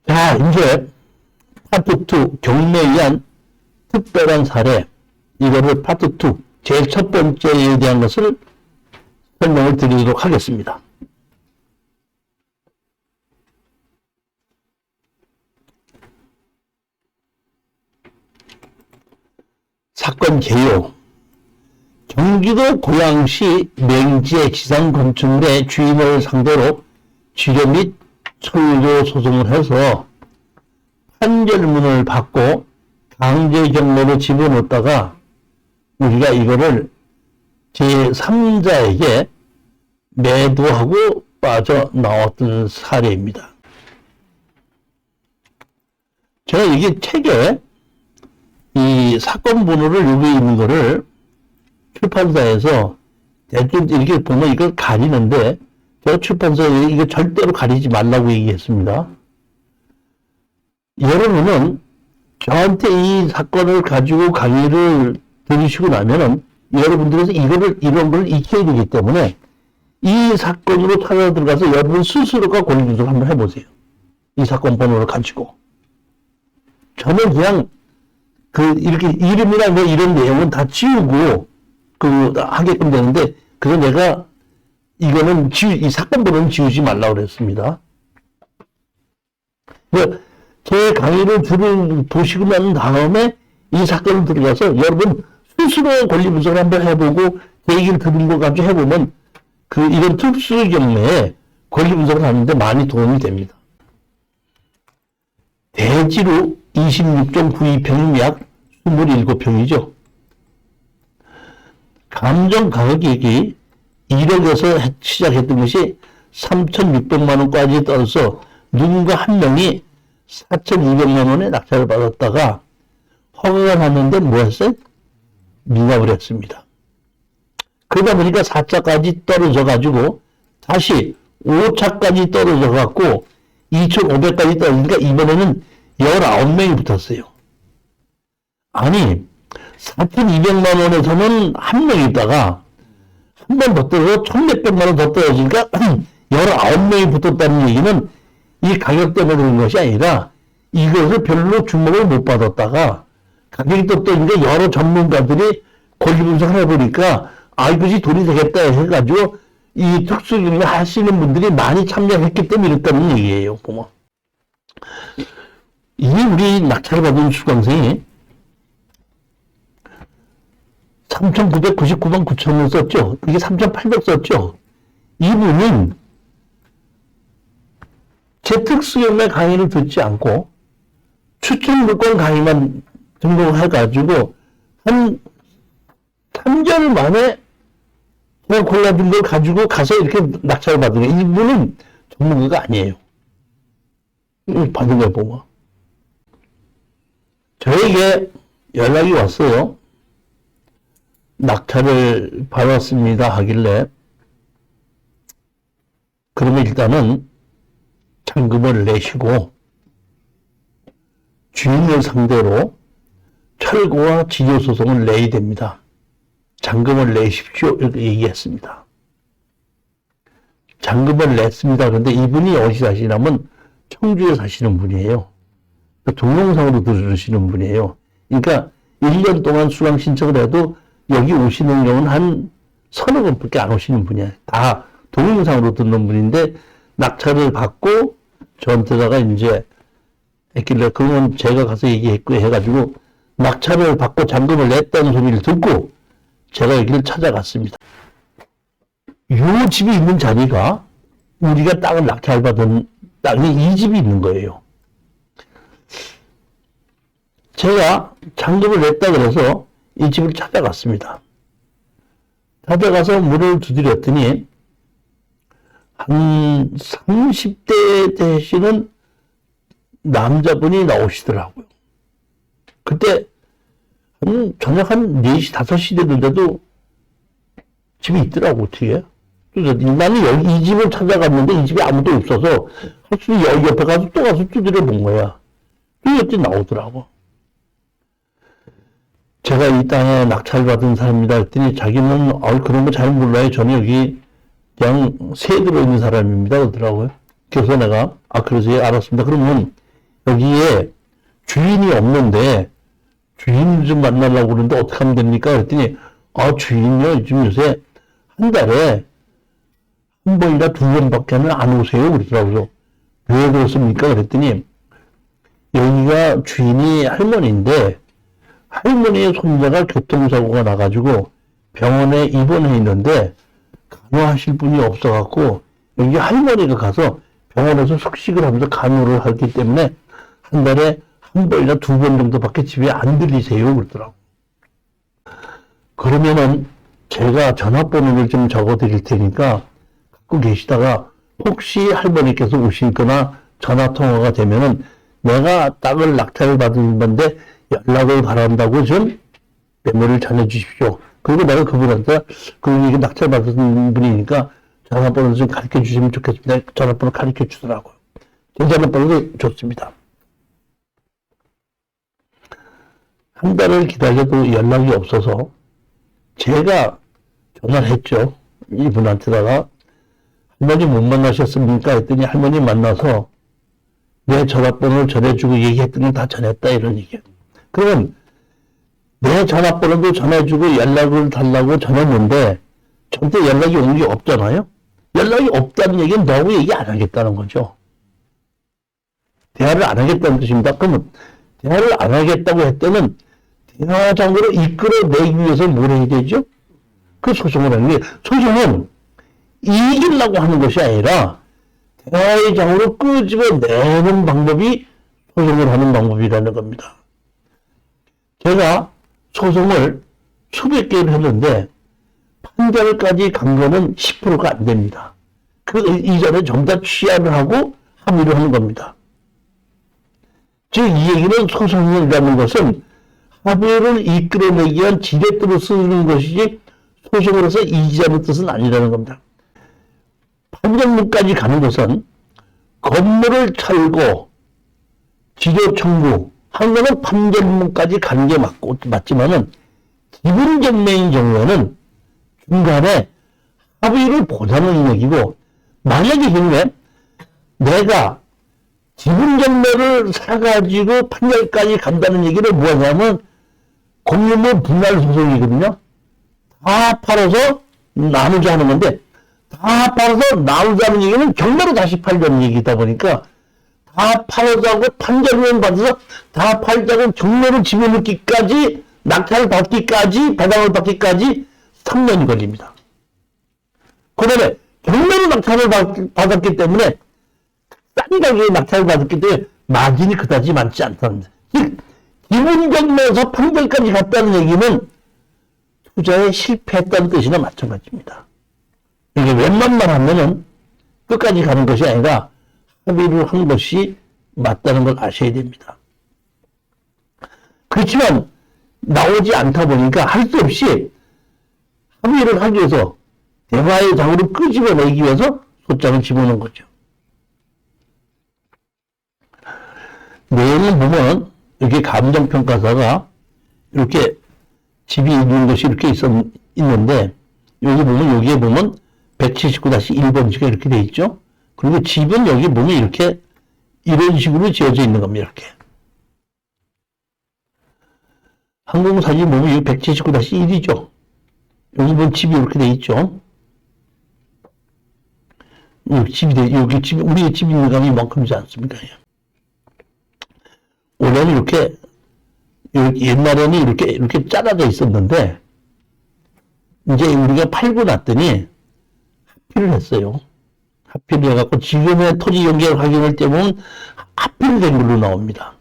자, 이제 파트 2 경매에 의한 특별한 사례, 이거를 파트 2 제일 첫 번째에 대한 것을 설명을 드리도록 하겠습니다. 사건 개요. 경기도 고양시 맹지의 지상 건축물의 주인을 상대로 취료 및 철거 소송을 해서 판결문을 받고 강제 경매로 집어넣었다가 우리가 이거를 제3자에게 매도하고 빠져나왔던 사례입니다. 제가 이게 책에 이 사건 번호를 여기 있는 거를 출판사에서 대충 이렇게 보면 이걸 가리는데 제가 출판사에 이거 절대로 가리지 말라고 얘기했습니다. 여러분은 저한테 이 사건을 가지고 강의를 들으시고 나면은 여러분들에서 이런 걸 익혀야 되기 때문에 이 사건으로 찾아 들어가서 여러분 스스로가 권리주소를 한번 해보세요. 이 사건 번호를 가지고. 저는 그냥 이렇게 이름이나 뭐 이런 내용은 다 지우고 하게끔 되는데, 그래서 내가 이거는 이 사건 번호는 지우지 말라고 그랬습니다. 제 강의를 보시고 난 다음에 이 사건을 들어가서 여러분 스스로 권리 분석을 한번 해보고 제 얘기를 들은 거 가지고 해보면 이런 특수 경매에 권리 분석을 하는데 많이 도움이 됩니다. 대지로 26.92평이면 약 27평이죠. 감정 가격이 1억에서 시작했던 것이 3,600만 원까지 떨어서 누군가 한 명이 4,200만 원의 낙찰을 받았다가 허가가 났는데 뭐 했어요? 미납을 했습니다. 그러다 보니까 4차까지 떨어져 가지고 다시 5차까지 떨어져 갖고 2,500까지 떨어지니까 이번에는 19명이 붙었어요. 아니 4,200만 원에서는 한 명이 있다가 한 번 더 떨어져 1,100만 원 더 떨어지니까 19명이 붙었다는 얘기는 이 가격 때문에 그런 것이 아니라 이것을 별로 주목을 못 받았다가 가격이 또 떠니까 여러 전문가들이 권리 분석을 해보니까 이것이 돈이 되겠다 해가지고 이 특수경매 하시는 분들이 많이 참여했기 때문에 이랬다는 얘기예요. 보면 이 우리 낙찰을 받은 수강생이 3,999만 9천원 썼죠. 이게 3,800 썼죠. 이분은 제 특수경매 강의를 듣지 않고 추천물건 강의만 등록해가지고 한 3개월 만에 제가 골라준 걸 가지고 가서 이렇게 낙찰을 받은 거예요. 이분은 전문가가 아니에요. 받은 걸 보고. 저에게 연락이 왔어요. 낙찰을 받았습니다 하길래 그러면 일단은 잔금을 내시고 주인을 상대로 철거와 지조소송을 내야 됩니다. 잔금을 내십시오 이렇게 얘기했습니다. 잔금을 냈습니다. 그런데 이분이 어디 사시냐면 청주에 사시는 분이에요. 동영상으로 들으시는 분이에요. 그러니까 1년 동안 수강 신청을 해도 여기 오시는 경우는 한 서너 번밖에 안 오시는 분이에요. 다 동영상으로 듣는 분인데 낙찰을 받고 저한테다가 이제 했길래 그러면 제가 가서 얘기했고 해가지고 낙찰을 받고 잔금을 냈다는 소리를 듣고 제가 여기를 찾아갔습니다. 요 집이 있는 자리가 우리가 땅을 낙찰받은 땅이 이 집이 있는 거예요. 제가 잔금을 냈다 그래서 이 집을 찾아갔습니다. 찾아가서 문을 두드렸더니 한 30대 되시는 남자분이 나오시더라고요. 그때 저녁 한 4시, 5시 됐는데도 집이 있더라고, 어떻게. 나는 여기 이 집을 찾아갔는데 이 집에 아무도 없어서 사실 여기 옆에 가서 또 가서 두드려 본 거야. 그랬더니 나오더라고. 제가 이 땅에 낙찰받은 사람이다 했더니 자기는 그런 거 잘 몰라요. 저는 여기 그냥 새 들어있는 사람입니다. 그러더라고요. 그래서 내가 그래서 예, 알았습니다. 그러면 여기에 주인이 없는데 주인 좀 만나려고 그러는데 어떻게 하면 됩니까? 그랬더니 주인요 요즘 요새 한 달에 한 번이나 두 번밖에는 안 오세요. 그러더라고요. 왜 그렇습니까? 그랬더니 여기가 주인이 할머니인데 할머니의 손자가 교통사고가 나가지고 병원에 입원해 있는데 간호하실 분이 없어갖고 여기 할머니가 가서 병원에서 숙식을 하면서 간호를 하기 때문에 한 달에 한 번이나 두 번 정도밖에 집에 안 들리세요. 그러더라고. 그러면은 제가 전화번호를 좀 적어 드릴 테니까 갖고 계시다가 혹시 할머니께서 오시거나 전화통화가 되면은 내가 땅을 낙찰을 받은 건데 연락을 바란다고 좀 메모를 전해 주십시오. 그리고 내가 그분한테 이게 낙찰 받은 분이니까 전화번호 좀 가르쳐 주시면 좋겠습니다. 전화번호 가르쳐 주더라고요. 제 전화번호도 좋습니다. 한 달을 기다려도 연락이 없어서 제가 전화를 했죠. 이분한테다가 할머니 못 만나셨습니까? 했더니 할머니 만나서 내 전화번호를 전해주고 얘기했던 건 다 전했다 이런 얘기예요. 그러면 내 전화번호도 전해주고 연락을 달라고 전했는데 절대 연락이 온 게 없잖아요. 연락이 없다는 얘기는 너무 얘기 안 하겠다는 거죠. 대화를 안 하겠다는 뜻입니다. 그러면 대화를 안 하겠다고 할 때는 대화장으로 이끌어내기 위해서 뭘 해야 되죠? 그 소송을 하는 게, 소송은 이기려고 하는 것이 아니라 대화의 장으로 끄집어내는 방법이 소송을 하는 방법이라는 겁니다. 제가 소송을 수백 개를 했는데 판결까지 간 거는 10%가 안 됩니다. 그 이전에 전부 다 취하를 하고 합의를 하는 겁니다. 즉 이 얘기는 소송이라는 것은 합의를 이끌어내기 위한 지렛대로 쓰는 것이지 소송으로서 이기자는 뜻은 아니라는 겁니다. 판결문까지 가는 것은 건물을 찰고 지료 청구 한 거는 판결문까지 가는 게 맞지만은 기분경매인 경우에는 중간에 합의를 보자는 얘기고, 만약에 경우에 내가 지분경매를 사가지고 판결까지 간다는 얘기를 뭐냐면 공유물 분할 소송이거든요. 다 팔아서 나누자 하는 건데, 다 팔아서 나누자는 얘기는 경매로 다시 팔자는 얘기다 보니까 다 팔자고 판결문 받아서 다 팔자고 경매로 집어넣기까지, 낙찰을 받기까지, 배당을 받기까지 3년이 걸립니다. 그 다음에 경매로 낙찰을 받았기 때문에 싼 가격에 낙찰을 받았기 때문에 마진이 그다지 많지 않다는 데, 즉 기본경매에서 판결까지 갔다는 얘기는 투자에 실패했다는 뜻이나 마찬가지입니다. 이게 웬만만 하면은 끝까지 가는 것이 아니라 합의를 한 것이 맞다는 걸 아셔야 됩니다. 그렇지만 나오지 않다 보니까 할 수 없이 합의를 하기 위해서 대화의 장으로 끄집어내기 위해서 소장을 집어넣은 거죠. 내용을 보면 이렇게 감정평가사가 이렇게 집이 있는 것이 이렇게 있는데, 여기에 보면 179-1번지가 이렇게 돼 있죠. 그리고 집은 여기 보면 이렇게 이런 식으로 지어져 있는 겁니다. 이렇게 항공사진 보면 여기 179-1이죠. 여기 보면 집이 이렇게 돼 있죠. 여기 집이 우리의 집이 있는 감이 이만큼이지 않습니까? 원래는 이렇게 옛날에는 이렇게 잘라져 있었는데 이제 우리가 팔고 났더니 합의를 했어요. 합의를 해갖고 지금의 토지 연결 확인을 때보면 합의된 걸로 나옵니다.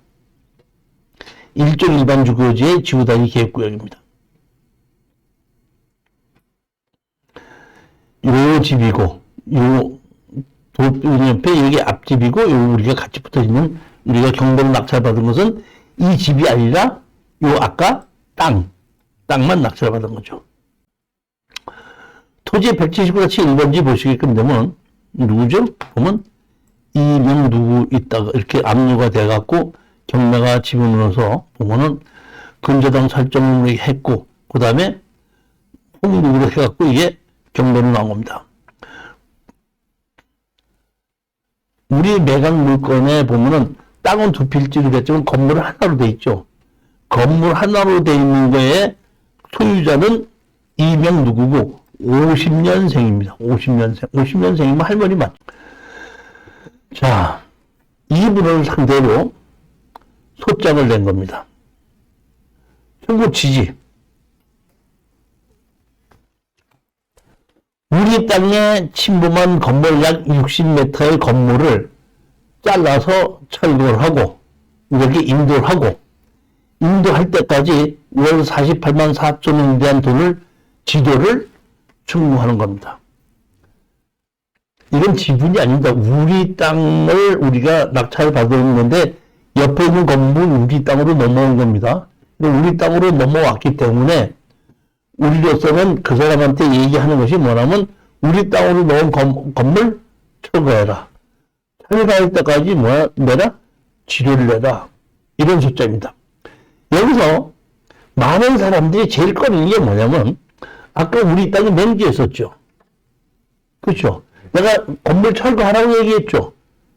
일종 일반 주거지의 지구단위 계획구역입니다. 요 집이고, 요 옆에 여기 앞집이고, 요 우리가 같이 붙어 있는, 우리가 경보를 낙찰받은 것은 이 집이 아니라 요 아까 땅만 낙찰받은 거죠. 토지 179-1번지 보시게끔 되면 누구죠? 보면 이명 누구 있다가 이렇게 압류가 돼갖고 경매가 집어넣어서 보면은 근저당 설정을 했고, 그 다음에 홍보로 해갖고 이게 경매로 나온 겁니다. 우리 매각 물건에 보면은 땅은 두 필지로 됐지만 건물 하나로 돼 있죠. 건물 하나로 돼 있는 거에 소유자는 이명 누구고 50년생입니다. 50년생. 50년생이면 할머니 맞죠. 자, 이분을 상대로 소장을 낸 겁니다. 청구 지지. 우리 땅에 침범한 건물 약 60m의 건물을 잘라서 철거를 하고, 여기 인도를 하고, 인도할 때까지 월 48만 4천 원에 대한 돈을 지도를 청구하는 겁니다. 이건 지분이 아닙니다. 우리 땅을 우리가 낙찰을 받은 건데 옆에 있는 건물은 우리 땅으로 넘어온 겁니다. 우리 땅으로 넘어왔기 때문에 우리로서는 그 사람한테 얘기하는 것이 뭐냐면 우리 땅으로 넣은 건물 철거해라. 철거할 때까지 내라? 지료를 내라. 이런 숫자입니다. 여기서 많은 사람들이 제일 꺼내는 게 뭐냐면 아까 우리 땅이 맹지였었죠. 그렇죠? 내가 건물 철거하라고 얘기했죠.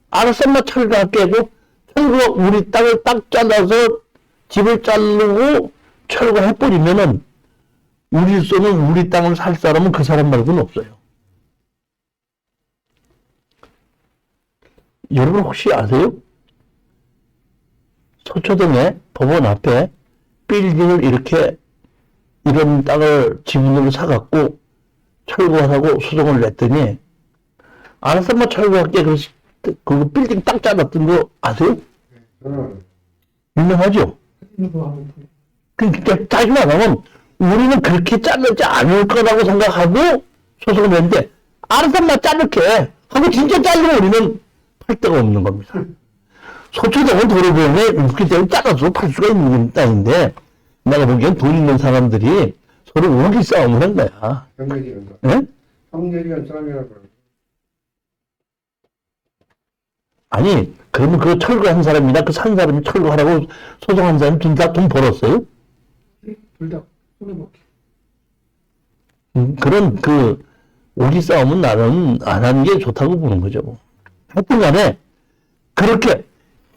알았어, 엄마 철거할게 하고 철거 우리 땅을 딱 잘라서 집을 자르고 철거해버리면은 우리로서는 우리 땅을 살 사람은 그 사람 말고는 없어요. 여러분 혹시 아세요? 서초동에 법원 앞에 빌딩을 이렇게 이런 땅을 지분으로 사갖고 철거하라고 소송을 냈더니 알았어, 뭐 철거할게. 그래서 그 빌딩 딱 잘랐던 거 아세요? 유명하죠? 그러니까 다시 말하면 우리는 그렇게 자르지 않을 거라고 생각하고 소송을 냈는데 알았어, 뭐 자를게 하고 진짜 자르면 우리는 팔 데가 없는 겁니다. 소초동은 도로변에 있기 때문에 잘라서 팔 수가 있는 땅인데 내가 보기엔 돈 있는 사람들이 서로 원기 싸움을 한 거야. 형제리간 예? 형제리간 싸움이라고. 아니, 그러면 그 철거한 사람이나 그 산 사람이 철거하라고 소송한 사람이 둘 다 돈 벌었어요? 둘 다 손해먹기. 그런 원기 싸움은 나는 안 하는 게 좋다고 보는 거죠. 하여튼 간에 그렇게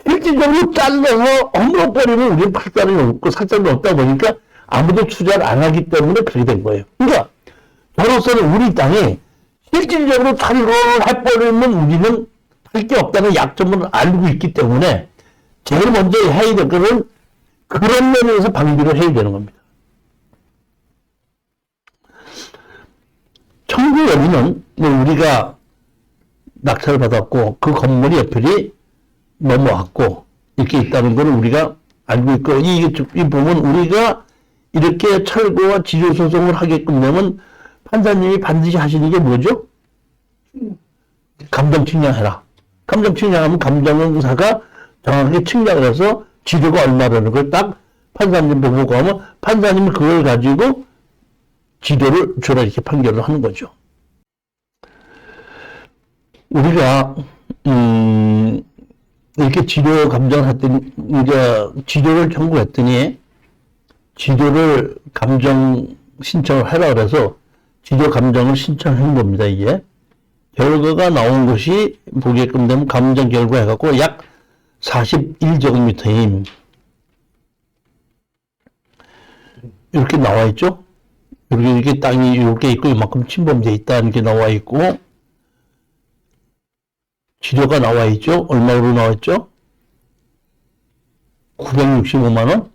실질적으로 잘라서 허물어버리면 우리는 팔 사람이 없고 살 사람이 없다 보니까 아무도 투자를 안 하기 때문에 그렇게 된 거예요. 그러니까 저로서는 우리 땅에 실질적으로 철거를 해버리면 우리는 할 게 없다는 약점을 알고 있기 때문에 제일 먼저 해야 될 것은 그런 면에서 방지를 해야 되는 겁니다. 청구 여부는 우리가 낙찰을 받았고 그 건물이 옆에 넘어왔고 이렇게 있다는 걸 우리가 알고 있고 이 보면 우리가 이렇게 철거와 지조 소송을 하게끔 되면 판사님이 반드시 하시는 게 뭐죠? 감정 측량해라. 감정 측량하면 감정사가 정확하게 측량을 해서 지조가 얼마라는 걸 딱 판사님 보고 가면 판사님이 그걸 가지고 지도를 줘라 이렇게 판결을 하는 거죠. 우리가 이렇게 지도 감정을 했더니 이제 지도를 청구했더니 지도를 감정 신청을 하라 그래서 지도 감정을 신청한 겁니다. 이게 결과가 나온 것이 보게끔 되면 감정 결과 해갖고 약 41제곱미터임 이렇게 나와 있죠. 이렇게 땅이 이렇게 있고 이만큼 침범되어 있다 이렇게 나와 있고 지료가 나와 있죠. 얼마로 나와 있죠? 965만 원?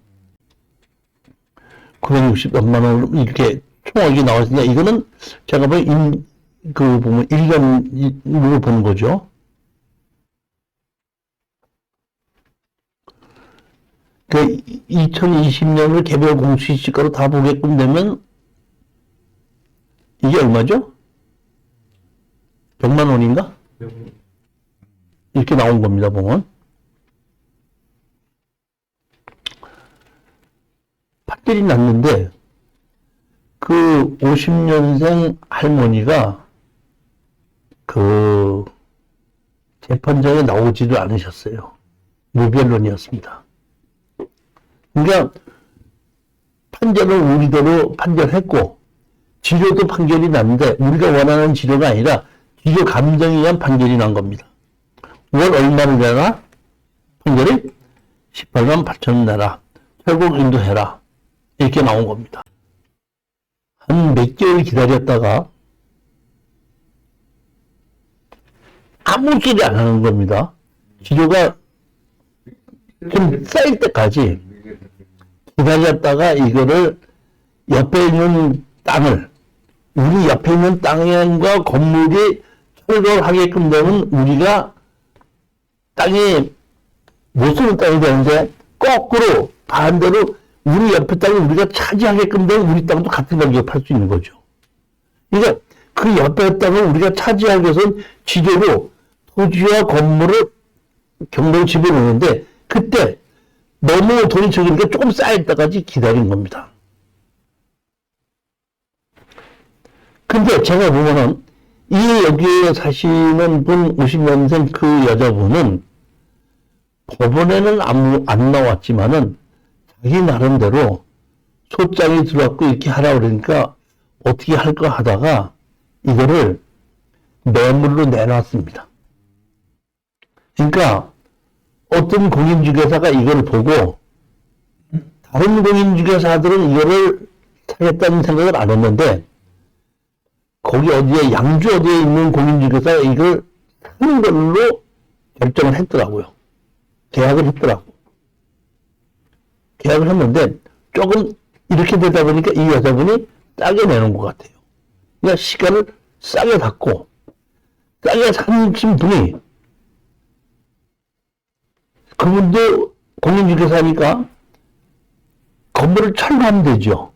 960만 원 이렇게 총액이 나와 있으니까 이거는 제가 보면 보면 1년으로 보는 거죠. 그 2020년을 개별 공시지가로 다 보게끔 되면 이게 얼마죠? 100만 원인가? 이렇게 나온 겁니다, 보면. 판결이 났는데, 그 50년생 할머니가 재판장에 나오지도 않으셨어요. 무변론이었습니다. 그러니까 판결은 우리대로 판결했고 지료도 판결이 났는데 우리가 원하는 지료가 아니라 지료 감정에 의한 판결이 난 겁니다. 월 얼마를 내라? 판결이 18만 8천 원 내라. 결국 인도해라. 이렇게 나온 겁니다. 한 몇 개월 기다렸다가 아무 소리 안 하는 겁니다. 지료가 좀 쌓일 때까지 기다렸다가 이거를 옆에 있는 땅을 우리 옆에 있는 땅과 건물이 철거를 하게끔 되면 우리가 땅이 못 쓰는 땅이 되는데 거꾸로 반대로 우리 옆에 땅을 우리가 차지하게끔 되면 우리 땅도 같은 가격에 팔 수 있는 거죠. 그러니까 그 옆에 땅을 우리가 차지하기 위해서는 지대로 토지와 건물을 경매로 집어넣는데 그때 너무 돈이 적으니까 조금 쌓일 때까지 기다린 겁니다. 근데 제가 보면은 이 여기에 사시는 분 50년생 그 여자분은 법원에는 안 나왔지만은 자기 나름대로 소장이 들어왔고 이렇게 하라 그러니까 어떻게 할까 하다가 이거를 매물로 내놨습니다. 그러니까 어떤 공인중개사가 이걸 보고 다른 공인중개사들은 이거를 사겠다는 생각을 안 했는데 거기 어디에 양주 어디에 있는 공인중개사가 이걸 사는 걸로 결정을 했더라고요. 계약을 했더라고. 계약을 했는데 조금 이렇게 되다 보니까 이 여자분이 싸게 내는 것 같아요. 그러니까 시간을 싸게 갖고 싸게 사신 분이 그분도 공인중개사니까 건물을 철거하면 되죠.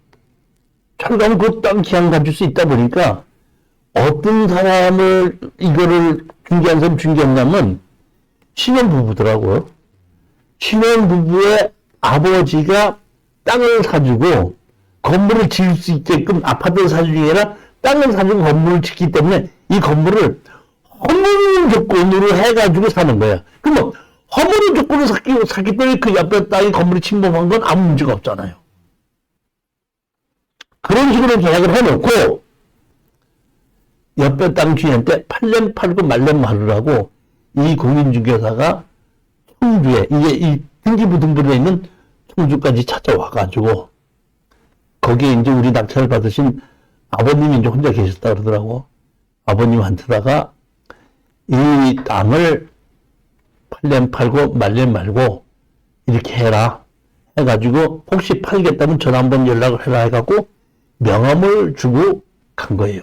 철거하면 그 땅 기한 가질 수 있다 보니까 어떤 사람을 이거를 중개한 사람 중개했냐면 신혼부부더라고요. 신혼부부의 아버지가 땅을 사주고 건물을 지을 수 있게끔 아파트를 사주는 게 아니라 땅을 사주고 건물을 짓기 때문에 이 건물을 허물 조건으로 해가지고 사는 거야. 그럼 허물 조건을 샀기 때문에 그 옆에 땅에 건물이 침범한 건 아무 문제가 없잖아요. 그런 식으로 계약을 해놓고 옆에 땅 주인한테 8년 팔고 말년 말으라고 이 공인중개사가 청주에 이게 이 등기부등본에 있는 청주까지 찾아와가지고 거기에 이제 우리 낙찰을 받으신 아버님이 이제 혼자 계셨다 그러더라고. 아버님한테다가 이 땅을 8년 팔고 말년 말고 이렇게 해라 해가지고 혹시 팔겠다면 전화 한번 연락을 해라 해갖고 명함을 주고 간 거예요.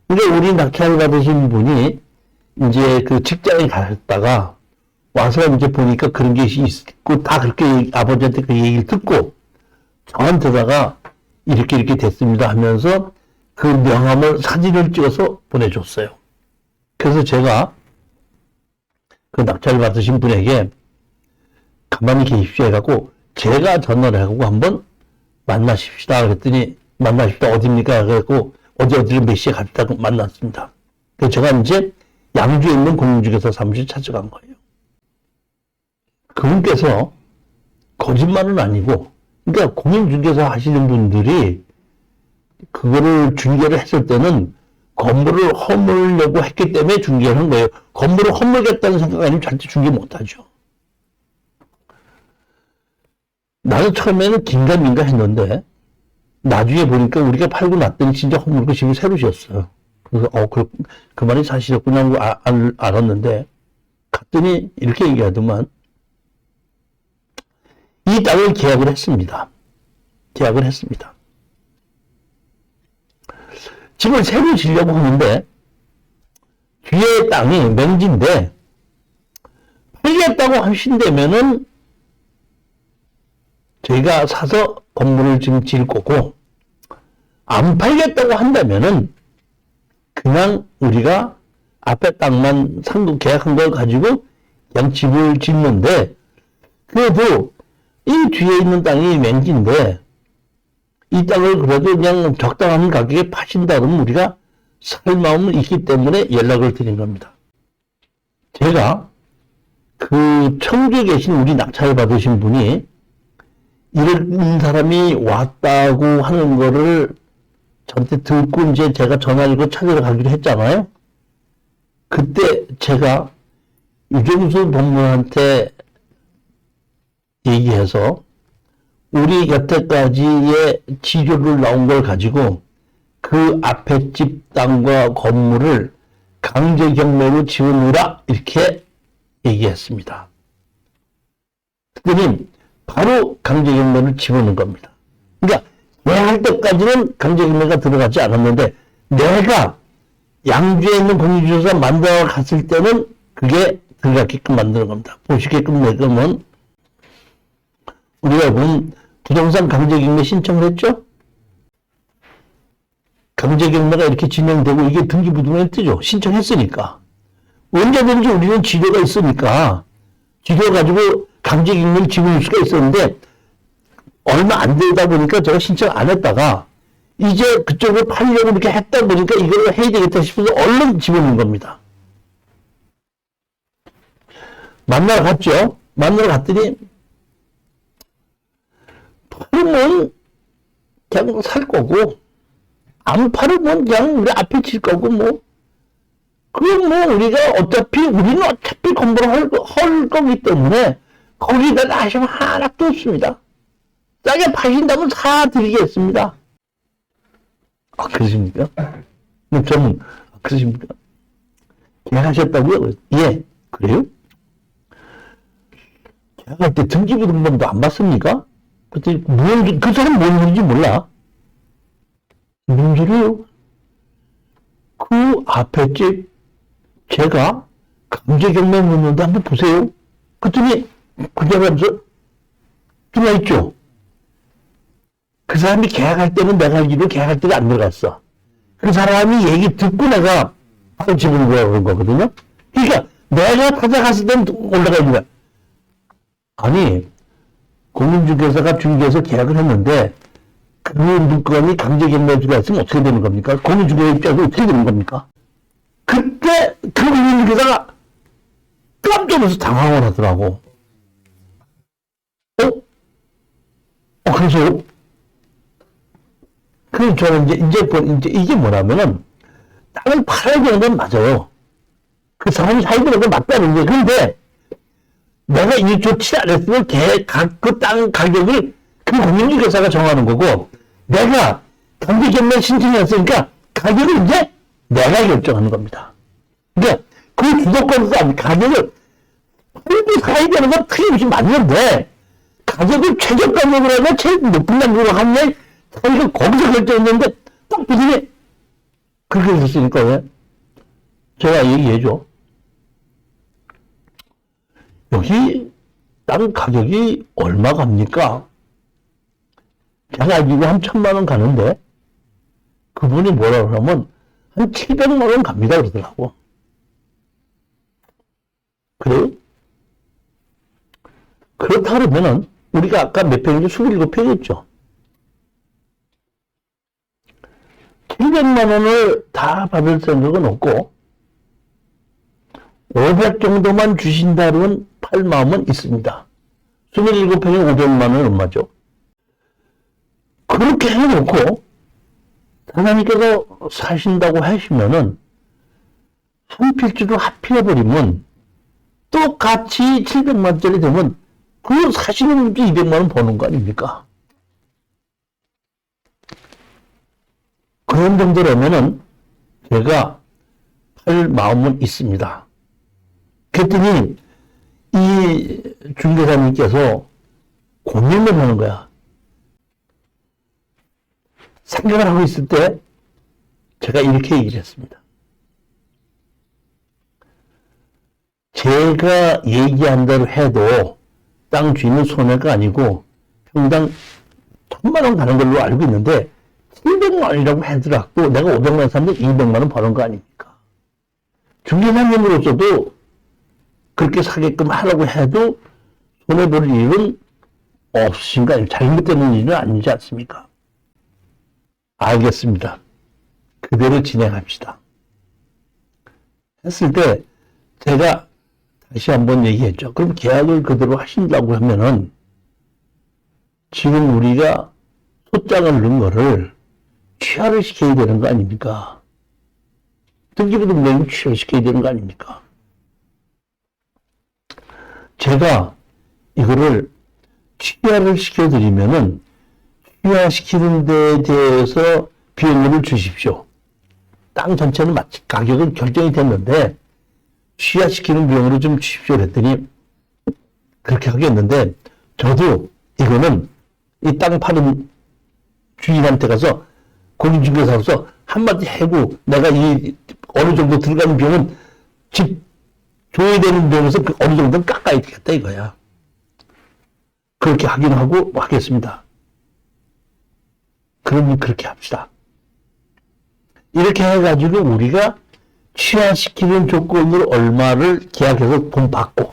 그러니까 우리 낙찰을 받으신 분이 이제 그 직장에 갔다가 와서 이제 보니까 그런 게 있고 다 그렇게 아버지한테 그 얘기를 듣고 저한테다가 이렇게 됐습니다 하면서 그 명함을 사진을 찍어서 보내줬어요. 그래서 제가 그 낙찰을 받으신 분에게 가만히 계십시오 해갖고 제가 전화를 하고 한번 만나십시다 그랬더니 만나십시다 어디입니까 그래갖고 어디를 몇 시에 갔다고 만났습니다. 그래서 제가 이제 양주에 있는 공인중개사 사무실 찾아간 거예요. 그분께서 거짓말은 아니고 그러니까 공인중개사 하시는 분들이 그거를 중개를 했을 때는 건물을 허물려고 했기 때문에 중개를 한 거예요. 건물을 허물겠다는 생각 아니면 절대 중개 못하죠. 나도 처음에는 긴가민가 했는데 나중에 보니까 우리가 팔고 났더니 진짜 허물고 집을 새로 지었어요. 그래서 그 말이 사실이었구나 하고 알았는데 갔더니 이렇게 얘기하더만 이 땅을 계약을 했습니다. 계약을 했습니다. 집을 새로 지려고 하는데 뒤에 땅이 맹지인데 팔겠다고 하신다면은 저희가 사서 건물을 지금 지을 거고 안 팔겠다고 한다면은 그냥 우리가 앞에 땅만 상도 계약한 걸 가지고 그냥 집을 짓는데 그래도 이 뒤에 있는 땅이 맹지인데 이 땅을 그래도 그냥 적당한 가격에 파신다 그러면 우리가 살 마음은 있기 때문에 연락을 드린 겁니다. 제가 그 청주에 계신 우리 낙찰을 받으신 분이 이런 사람이 왔다고 하는 거를 저한테 듣고 이제 제가 전화를 찾으러 가기로 했잖아요. 그때 제가 유정수 법무한테 얘기해서 우리 여태까지의 지료를 나온 걸 가지고 그 앞에 집 땅과 건물을 강제 경매로 지으느라 이렇게 얘기했습니다. 그랬더니 바로 강제 경매를 지우는 겁니다. 그러니까 계약할 때까지는 강제 경매가 들어가지 않았는데 내가 양주에 있는 공인주소사 만들어 갔을 때는 그게 들어가게끔 만드는 겁니다. 보시게끔 내거면 우리가 보면 부동산 강제 경매 신청을 했죠? 강제 경매가 이렇게 진행되고 이게 등기부등본에 뜨죠. 신청했으니까. 언제든지 우리는 지료가 있으니까 지료 가지고 강제 경매를 지을 수가 있었는데 얼마 안 되다 보니까 제가 신청 안 했다가 이제 그쪽을 팔려고 이렇게 했다 보니까 이걸 해야 되겠다 싶어서 얼른 집어넣은 겁니다. 만나러 갔죠. 만나러 갔더니 팔으면 그냥 살 거고 안 팔으면 그냥 우리 앞에 칠 거고 뭐 그럼 뭐 우리는 어차피 건물을 헐 거기 때문에 거기다 하시면 하나도 없습니다. 싸게 파신다면 사드리겠습니다. 아, 그러십니까? 저는, 그러십니까? 계약하셨다고요? 예, 그래요? 계약할 때 등기부등본도 안 받습니까? 그때 그 사람 뭔 소리인지 몰라. 무슨 소리예요? 그 앞에 집 제가 강제 경매 묻는데 한번 보세요. 그랬더니 그 사람서 들어와 있죠. 그 사람이 계약할 때는 내가 알기로 계약할 때가 안 들어갔어. 그 사람이 얘기 듣고 내가 바로 집어넣은 그런 거거든요. 그러니까 내가 찾아갔을 때는 올라가 있는 거야. 아니 공인중개사가 중개해서 계약을 했는데 그 물건이 강제 경매에 들어갔으면 어떻게 되는 겁니까? 공인중개사 입장에서 어떻게 되는 겁니까? 그때 그 공인중개사가 깜짝 놀라서 당황을 하더라고. 그래서 저는 이제 이게 뭐냐면은 땅을 팔아야 되는 건 맞아요. 그 사람이 사야 되는 건 맞다는 게. 근데 내가 이 조치 안 했으면 그 땅 가격을 그 공인중개사가 정하는 거고 내가 강제 경매 신청했으니까 가격을 이제 내가 결정하는 겁니다. 그러니까 그 주도권에서 가격을 팔고 사야 되는 건 틀림없이 맞는데 가격을 최저 가격으로 하냐 제일 높은 가격으로 하냐 자기가 거기서 결정했는데 딱 보더니 그렇게 됐으니까 왜? 제가 얘기해줘. 여기 땅 가격이 얼마 갑니까? 제가 알기로 한 1,000만 원 가는데 그분이 뭐라 그러면 한 700만 원 갑니다 그러더라고. 그래요? 그렇다 그러면은 우리가 아까 몇 평인지 27평이었죠. 700만 원을 다 받을 생각은 없고 500 정도만 주신다는 팔 마음은 있습니다. 27평에 500만 원 얼마죠? 그렇게 해놓고 사장님께서 사신다고 하시면은 한 필지로 합의해버리면 또 같이 700만짜리 되면 그 사시는 분도 200만 원 버는 거 아닙니까? 그런 정도라면은 제가 팔 마음은 있습니다. 그랬더니 이 중개사님께서 고민을 하는 거야. 생각을 하고 있을 때 제가 이렇게 얘기를 했습니다. 제가 얘기한 대로 해도 땅 주인은 손해가 아니고 평당 1,000만 원 가는 걸로 알고 있는데 700만 원이라고 하더라도 내가 500만 원 샀는데 200만 원 버는 거 아닙니까? 중개사님으로서도 그렇게 사게끔 하라고 해도 손해볼 일은 없으신 거 아니에요? 잘못되는 일은 아니지 않습니까? 알겠습니다. 그대로 진행합시다. 했을 때 제가 다시 한번 얘기했죠. 그럼 계약을 그대로 하신다고 하면은 지금 우리가 소장을 넣은 거를 취하를 시켜야 되는 거 아닙니까? 등기부등 내고 취하를 시켜야 되는 거 아닙니까? 제가 이거를 취하를 시켜드리면은 취하시키는 데에 대해서 비용을 주십시오. 땅 전체는 마치 가격은 결정이 됐는데 취하시키는 비용으로 좀 주십시오 그랬더니 그렇게 하겠는데 저도 이거는 이 땅 파는 주인한테 가서 공인중개사로서 한마디 해고 내가 이 어느 정도 들어가는 비용은 집 줘야 되는 비용에서 그 어느 정도는 깎아야 되겠다 이거야. 그렇게 하긴 하고 하겠습니다. 그러면 그렇게 합시다. 이렇게 해가지고 우리가 취하시키는 조건으로 얼마를 계약해서 돈 받고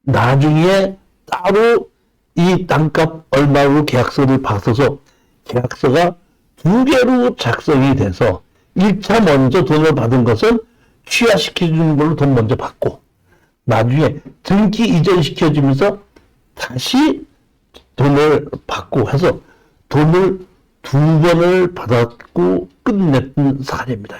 나중에 따로 이 땅값 얼마로 계약서를 받아서 계약서가 2개로 작성이 돼서 1차 먼저 돈을 받은 것은 취하시켜주는 걸로 돈 먼저 받고 나중에 등기 이전시켜주면서 다시 돈을 받고 해서 돈을 2번을 받았고 끝냈던 사례입니다.